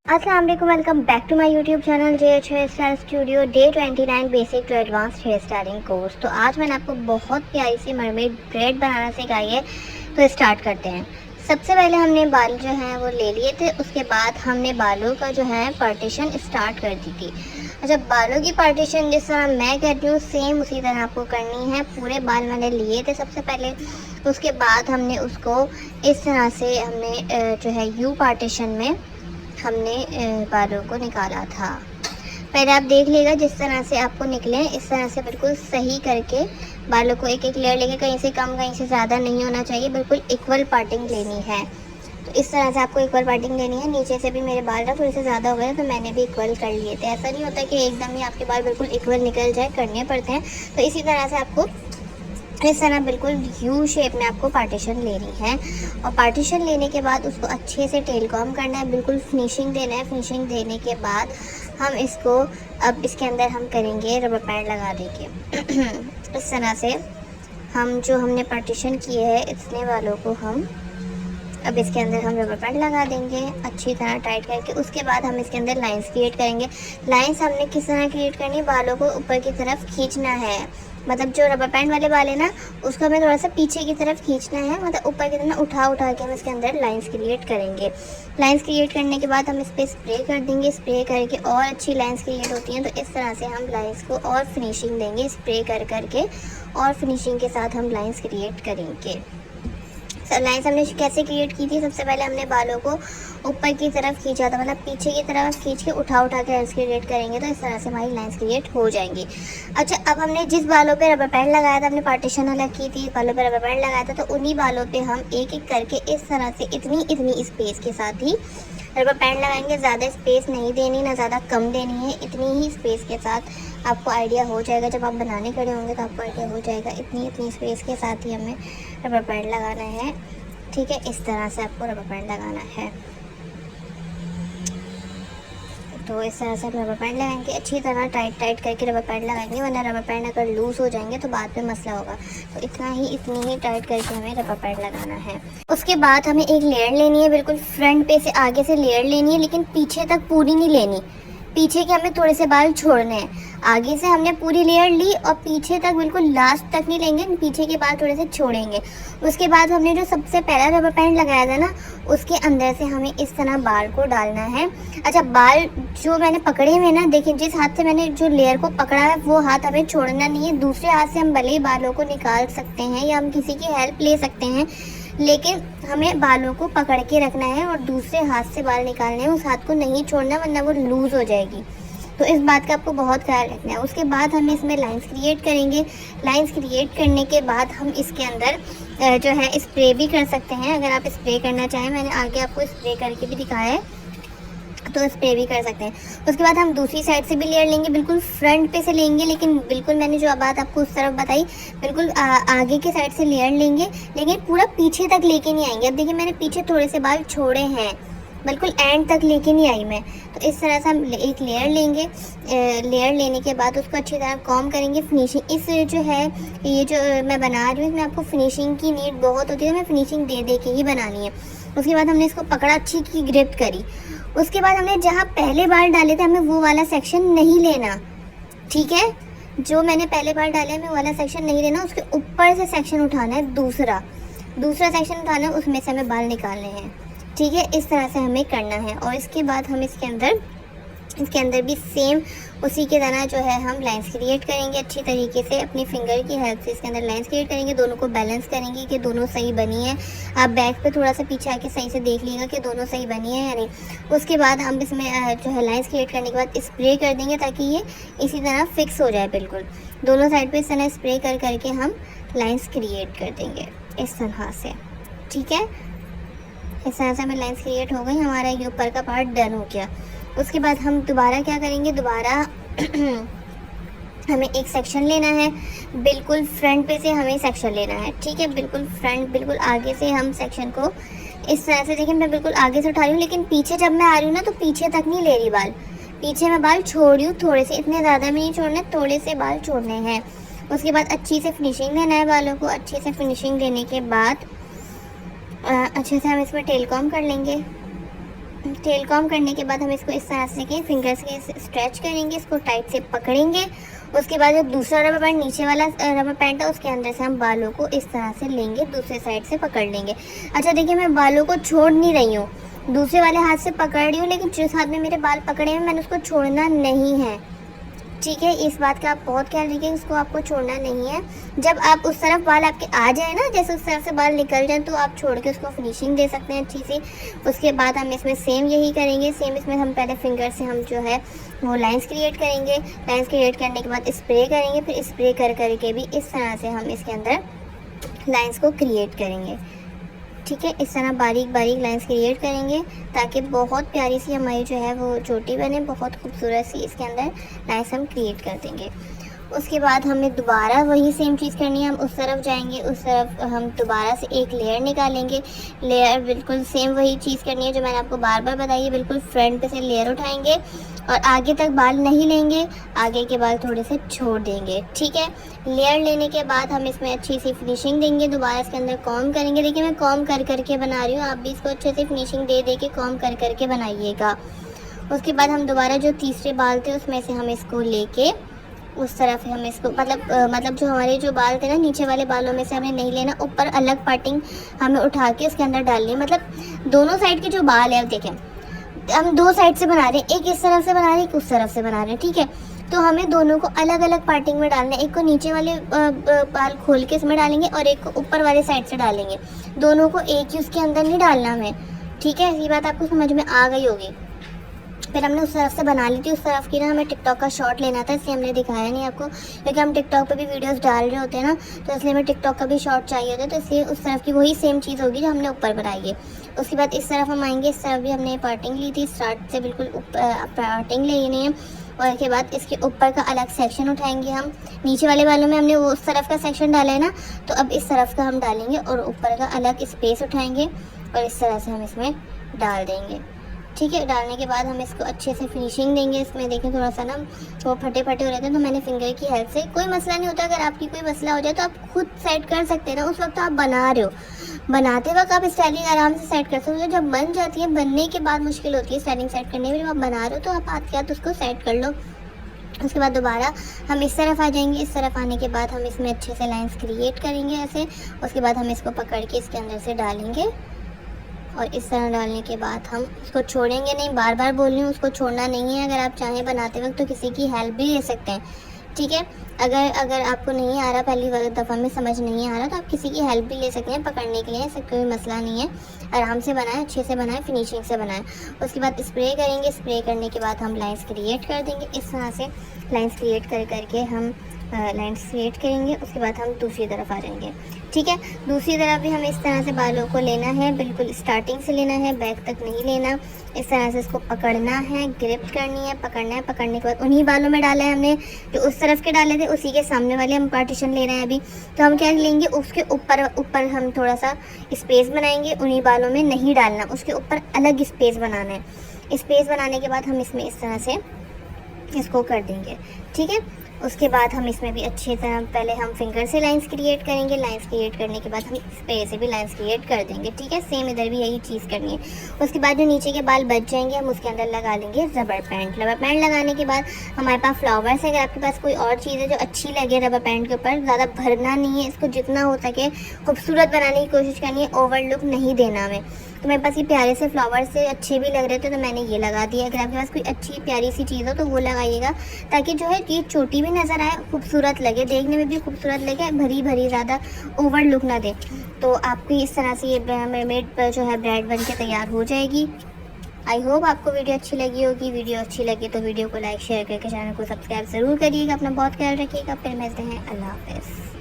अस्सलाम वालेकुम, welcome back to my YouTube channel JH hair style studio day 29 basic to advance hair styling course. तो आज मैंने आपको बहुत प्यारी सी मरमेड ब्रेड बनाना सिखाई है। तो स्टार्ट करते हैं। सबसे पहले हमने बाल जो हैं वो ले लिए थे, उसके बाद हमने बालों का जो है पार्टीशन स्टार्ट कर दी थी। अच्छा, बालों की पार्टीशन जिस तरह मैं करती हूँ सेम उसी तरह आपको करनी है। पूरे बाल मैंने लिए थे सबसे पहले, उसके बाद हमने उसको इस तरह से हमने जो है यू पार्टीशन में हमने बालों को निकाला था। पहले आप देख लीजिएगा जिस तरह से आपको निकले इस तरह से बिल्कुल सही करके बालों को एक एक लेयर लेके, कहीं से कम कहीं से ज़्यादा नहीं होना चाहिए, बिल्कुल इक्वल पार्टिंग लेनी है। तो इस तरह से आपको इक्वल पार्टिंग लेनी है। नीचे से भी मेरे बाल ना थोड़े से ज़्यादा हो गए तो मैंने भी इक्वल कर लिए थे। ऐसा नहीं होता कि एकदम ही आपके बाल बिल्कुल इक्वल निकल जाए, करने पड़ते हैं। तो इसी तरह से आपको इस तरह बिल्कुल यू शेप में आपको पार्टीशन लेनी है। और पार्टीशन लेने के बाद उसको अच्छे से टेल कॉम करना है, बिल्कुल फिनिशिंग देना है। फिनिशिंग देने के बाद हम इसको अब इसके अंदर हम करेंगे रबर बैंड लगा देंगे। इस तरह से हम जो हमने पार्टीशन किए हैं इतने वालों को हम अब इसके अंदर हम रबर बैंड लगा देंगे अच्छी तरह टाइट करके। उसके बाद हम इसके अंदर लाइंस क्रिएट करेंगे। लाइंस हमने किस तरह क्रिएट करनी है, बालों को ऊपर की तरफ खींचना है। मतलब जो रबर बैंड वाले बाल है ना उसको हमें थोड़ा सा पीछे की तरफ खींचना है, मतलब ऊपर की तरफ उठा उठा के हम इसके अंदर लाइंस क्रिएट करेंगे। लाइंस क्रिएट करने के बाद हम इस पर स्प्रे कर देंगे। स्प्रे करके और अच्छी लाइंस क्रिएट होती हैं। तो इस तरह से हम लाइंस को और फिनिशिंग देंगे, स्प्रे कर करके और फिनिशिंग के साथ हम लाइंस क्रिएट करेंगे। लाइंस हमने कैसे क्रिएट की थी, सबसे पहले हमने बालों को ऊपर की तरफ खींचा था, मतलब पीछे की तरफ खींच के उठा उठा के लाइंस क्रिएट करेंगे तो इस तरह से हमारी लाइंस क्रिएट हो जाएंगी। अच्छा, अब हमने जिस बालों पे रबर बैंड लगाया था, हमने पार्टीशन अलग की थी, बालों पे रबर बैंड लगाया था, तो उन्हीं बालों पे हम एक एक करके इस तरह से इतनी स्पेस के साथ ही रबर बैंड लगाएंगे। ज़्यादा स्पेस नहीं देनी, ना ज़्यादा कम देनी है, इतनी ही स्पेस के साथ आपको आइडिया हो जाएगा। जब आप बनाने खड़े होंगे तो आपको आइडिया हो जाएगा। इतनी स्पेस के साथ ही हमें रबर बैंड लगाना है। ठीक है, इस तरह से आपको रबर बैंड लगाना है। तो इस तरह से आप रबर बैंड लगाएंगे, अच्छी तरह टाइट करके रबर बैंड लगाएंगे, वरना रबर बैंड अगर लूज़ हो जाएंगे तो बाद में मसला होगा। तो इतनी ही टाइट करके हमें रबर बैंड लगाना है। उसके बाद हमें एक लेयर लेनी है, बिल्कुल फ्रंट पे से आगे से लेयर लेनी है, लेकिन पीछे तक पूरी नहीं लेनी। पीछे के हमें थोड़े से बाल छोड़ने हैं। आगे से हमने पूरी लेयर ली और पीछे तक बिल्कुल लास्ट तक नहीं लेंगे, पीछे के बाल थोड़े से छोड़ेंगे। उसके बाद हमने जो सबसे पहला रबर बैंड लगाया था ना उसके अंदर से हमें इस तरह बाल को डालना है। अच्छा, बाल जो मैंने पकड़े हुए ना, देखिए जिस हाथ से मैंने जो लेयर को पकड़ा है वो हाथ हमें छोड़ना नहीं है। दूसरे हाथ से हम भले ही बालों को निकाल सकते हैं या हम किसी की हेल्प ले सकते हैं, लेकिन हमें बालों को पकड़ के रखना है और दूसरे हाथ से बाल निकालने हैं। उस हाथ को नहीं छोड़ना वरना वो लूज़ हो जाएगी। तो इस बात का आपको बहुत ख्याल रखना है। उसके बाद हम इसमें लाइंस क्रिएट करेंगे। लाइंस क्रिएट करने के बाद हम इसके अंदर जो है स्प्रे भी कर सकते हैं। अगर आप स्प्रे करना चाहें, मैंने आगे आपको स्प्रे करके भी दिखाया है, तो स्प्रे भी कर सकते हैं। उसके बाद हम दूसरी साइड से भी लेयर लेंगे, बिल्कुल फ्रंट पे से लेंगे, लेकिन बिल्कुल मैंने जो बात आपको उस तरफ बताई बिल्कुल आगे के साइड से लेयर लेंगे, लेकिन पूरा पीछे तक लेके नहीं आएंगे। अब देखिए मैंने पीछे थोड़े से बाल छोड़े हैं, बिल्कुल एंड तक लेके नहीं आई मैं। तो इस तरह से हम एक लेयर लेंगे। लेयर लेने के बाद उसको अच्छी तरह कॉम करेंगे। फिनिशिंग इस जो है ये जो मैं बना रही हूँ इसमें आपको फिनिशिंग की नीड बहुत होती है, तो मैं फिनिशिंग दे के ही बनानी है। उसके बाद हमने इसको पकड़ा, अच्छी की ग्रिप करी। उसके बाद हमने जहाँ पहले बाल डाले थे हमें वो वाला सेक्शन नहीं लेना। ठीक है, जो मैंने पहले बाल डाले हमें वाला सेक्शन नहीं लेना, उसके ऊपर से सेक्शन उठाना है, दूसरा सेक्शन उठाना है, उसमें से हमें बाल निकालने हैं। ठीक है, इस तरह से हमें करना है। और इसके बाद हम इसके अंदर भी सेम उसी की तरह जो है हम लाइंस क्रिएट करेंगे अच्छी तरीके से। अपनी फिंगर की हेल्प से इसके अंदर लाइंस क्रिएट करेंगे, दोनों को बैलेंस करेंगे कि दोनों सही बनी है। आप बैक पे थोड़ा सा पीछे आके सही से देख लीजिएगा कि दोनों सही बनी है या नहीं। उसके बाद हम इसमें जो है लाइंस क्रिएट करने के बाद स्प्रे कर देंगे ताकि ये इसी तरह फिक्स हो जाए। बिल्कुल दोनों साइड पर इस तरह स्प्रे कर करके हम लाइंस क्रिएट कर देंगे इस तरह से। ठीक है, इस तरह से हमें लाइंस क्रिएट हो गई, हमारा ये ऊपर का पार्ट डन हो गया। उसके बाद हम दोबारा क्या करेंगे, दोबारा हमें एक सेक्शन लेना है, बिल्कुल फ्रंट पे से हमें सेक्शन लेना है। ठीक है, बिल्कुल फ्रंट, बिल्कुल आगे से हम सेक्शन को इस तरह से, देखिए मैं बिल्कुल आगे से उठा रही हूँ, लेकिन पीछे जब मैं आ रही हूँ ना तो पीछे तक नहीं ले रही बाल, पीछे मैं बाल छोड़ रही हूँ थोड़े से, इतने ज़्यादा भी नहीं छोड़ने, थोड़े से बाल छोड़ने हैं। उसके बाद अच्छी से फिनिशिंग देना है बालों को। अच्छे से फिनिशिंग देने के बाद अच्छे से हम इसमें टेल कॉम कर लेंगे। टेल कॉम करने के बाद हम इसको इस तरह से फिंगर्स के स्ट्रेच करेंगे, इसको टाइट से पकड़ेंगे। उसके बाद जो दूसरा रबर बैंड नीचे वाला रबर बैंड है उसके अंदर से हम बालों को इस तरह से लेंगे, दूसरे साइड से पकड़ लेंगे। अच्छा देखिए, मैं बालों को छोड़ नहीं रही हूँ, दूसरे वाले हाथ से पकड़ रही हूँ, लेकिन जिस हाथ में मेरे बाल पकड़े हैं मैंने उसको छोड़ना नहीं है। ठीक है, इस बात का आप बहुत ख्याल रखिए, इसको आपको छोड़ना नहीं है। जब आप उस तरफ बाल आपके आ जाए ना, जैसे उस तरफ से बाल निकल जाए, तो आप छोड़ के उसको फिनिशिंग दे सकते हैं अच्छी सी। उसके बाद हम इसमें सेम यही करेंगे, सेम इसमें हम पहले फिंगर से हम जो है वो लाइंस क्रिएट करेंगे। लाइंस क्रिएट करने के बाद स्प्रे करेंगे, फिर स्प्रे कर करके भी इस तरह से हम इसके अंदर लाइंस को क्रिएट करेंगे। ठीक है, इस तरह बारीक बारीक लाइंस क्रिएट करेंगे ताकि बहुत प्यारी सी हमारी जो है वो चोटी बने, बहुत खूबसूरत सी इसके अंदर लाइंस हम क्रिएट कर देंगे। उसके बाद हमें दोबारा वही सेम चीज़ करनी है, हम उस तरफ जाएंगे, उस तरफ हम दोबारा से एक लेयर निकालेंगे। लेयर बिल्कुल सेम वही चीज़ करनी है जो मैंने आपको बार बार बताई है, बिल्कुल फ्रंट पे से लेयर उठाएंगे और आगे तक बाल नहीं लेंगे, आगे के बाल थोड़े से छोड़ देंगे। ठीक है, लेयर लेने के बाद हम इसमें अच्छी सी फिनिशिंग देंगे, दोबारा इसके अंदर कॉम करेंगे। देखिए मैं कॉम कर करके बना रही हूँ, आप भी इसको अच्छे से फिनिशिंग दे दे के कॉम कर करके बनाइएगा। उसके बाद हम दोबारा जो तीसरे बाल थे उसमें से हम इसको लेके उस तरफ हम इसको मतलब जो हमारे जो बाल थे ना, नीचे वाले बालों में से हमें नहीं लेना, ऊपर अलग पार्टिंग हमें उठा के उसके अंदर डालनी है। मतलब दोनों साइड के जो बाल है, देखें हम दो साइड से बना रहे हैं, एक इस तरफ से बना रहे हैं, एक उस तरफ से बना रहे हैं। ठीक है, तो हमें दोनों को अलग अलग पार्टिंग में डालना है। एक को नीचे वाले बाल खोल के इसमें डालेंगे और एक को ऊपर वाले साइड से डालेंगे, दोनों को एक ही उसके अंदर नहीं डालना हमें। ठीक है, ये बात आपको समझ में आ गई होगी। फिर हमने उस तरफ से बना ली थी, उस तरफ की ना हमें टिकटॉक का शॉट लेना था, इसलिए हमने दिखाया नहीं आपको, क्योंकि हम टिकटॉक पे भी वीडियोस डाल रहे होते हैं ना, तो इसलिए हमें टिकटॉक का भी शॉट चाहिए होता है, तो इसलिए उस तरफ की वही सेम चीज़ होगी जो हमने ऊपर बनाई है। उसके बाद इस तरफ हम आएंगे, इस तरफ भी हमने पार्टिंग ली थी, स्टार्ट से बिल्कुल पार्टिंग लेनी है। और उसके बाद इसके ऊपर का अलग सेक्शन उठाएंगे हम, नीचे वाले बालों में हमने वो उस तरफ का सेक्शन डाला है ना, तो अब इस तरफ का हम डालेंगे और ऊपर का अलग स्पेस उठाएंगे और इस तरह से हम इसमें डाल देंगे। ठीक है, डालने के बाद हम इसको अच्छे से फिनिशिंग देंगे। इसमें देखें थोड़ा सा ना वो फटे फटे हो रहे थे, तो मैंने फिंगर की हेल्प से, कोई मसला नहीं होता, अगर आपकी कोई मसला हो जाए तो आप खुद सेट कर सकते हैं ना, उस वक्त आप बना रहे हो, बनाते वक्त आप स्टाइलिंग आराम से सेट कर सकते हो। जब बन जाती है, बनने के बाद मुश्किल होती है स्टाइलिंग सेट करने में, जब आप बना रहे हो तो आप हाथ के हाथ उसको सेट कर लो। उसके बाद दोबारा हम इस तरफ आ जाएंगे, इस तरफ आने के बाद हम इसमें अच्छे से लाइंस क्रिएट करेंगे ऐसे। उसके बाद हम इसको पकड़ के इसके अंदर से डालेंगे और इस तरह डालने के बाद हम उसको छोड़ेंगे नहीं, बार बार बोल रही हूँ, उसको छोड़ना नहीं है। अगर आप चाहें बनाते वक्त तो किसी की हेल्प भी ले सकते हैं। ठीक है, अगर आपको नहीं आ रहा, पहली दफ़ा में समझ नहीं आ रहा, तो आप किसी की हेल्प भी ले सकते हैं पकड़ने के लिए, ऐसा कोई मसला नहीं है। आराम से बनाएं, अच्छे से बनाएं, फिनिशिंग से बनाएं। उसके बाद स्प्रे करेंगे, स्प्रे करने के बाद हम लाइंस क्रिएट कर देंगे। इस तरह से लाइंस क्रिएट कर करके हम लाइंस क्रिएट करेंगे। उसके बाद हम दूसरी तरफ आ जाएंगे। ठीक है, दूसरी तरफ भी हमें इस तरह से बालों को लेना है, बिल्कुल स्टार्टिंग से लेना है, बैक तक नहीं लेना। इस तरह से इसको पकड़ना है, ग्रिप करनी है, पकड़ना है। पकड़ने के बाद उन्हीं बालों में डाला है हमने, जो उस तरफ के डाले थे उसी के सामने वाले हम पार्टीशन ले रहे हैं अभी। तो हम क्या लेंगे, उसके ऊपर हम थोड़ा सा स्पेस बनाएंगे, उन्हीं बालों में नहीं डालना, उसके ऊपर अलग स्पेस बनाना है। स्पेस बनाने के बाद हम इसमें इस तरह से इसको कर देंगे। ठीक है, उसके बाद हम इसमें भी अच्छी तरह पहले हम फिंगर से लाइंस क्रिएट करेंगे, लाइंस क्रिएट करने के बाद हम स्प्रे से भी लाइंस क्रिएट कर देंगे। ठीक है, सेम इधर भी यही चीज़ करनी है। उसके बाद जो नीचे के बाल बच जाएंगे हम उसके अंदर लगा लेंगे रबर बैंड। रबर बैंड लगाने के बाद हमारे पास फ्लावर्स है, अगर आपके पास कोई और चीज़ है जो अच्छी लगे रबर बैंड के ऊपर, ज़्यादा भरना नहीं है, इसको जितना हो सके खूबसूरत बनाने की कोशिश करनी है, ओवर लुक नहीं देना हमें। तो मेरे पास ये प्यारे से फ्लावर्स से अच्छे भी लग रहे थे तो मैंने ये लगा दिया। अगर आपके पास कोई अच्छी प्यारी सी चीज़ हो तो वो लगाइएगा, ताकि जो है ये चोटी भी नज़र आए, खूबसूरत लगे, देखने में भी खूबसूरत लगे, भरी भरी ज़्यादा ओवर लुक ना दे। तो आपकी इस तरह से ये मरमेड जो है ब्राइड बन के तैयार हो जाएगी। आई होप आपको वीडियो अच्छी लगी होगी। वीडियो अच्छी लगी तो वीडियो को लाइक शेयर करके चैनल को सब्सक्राइब ज़रूर करिएगा। अपना बहुत ख्याल रखिएगा। फिर मिलते हैं, अल्लाह हाफ़िज़।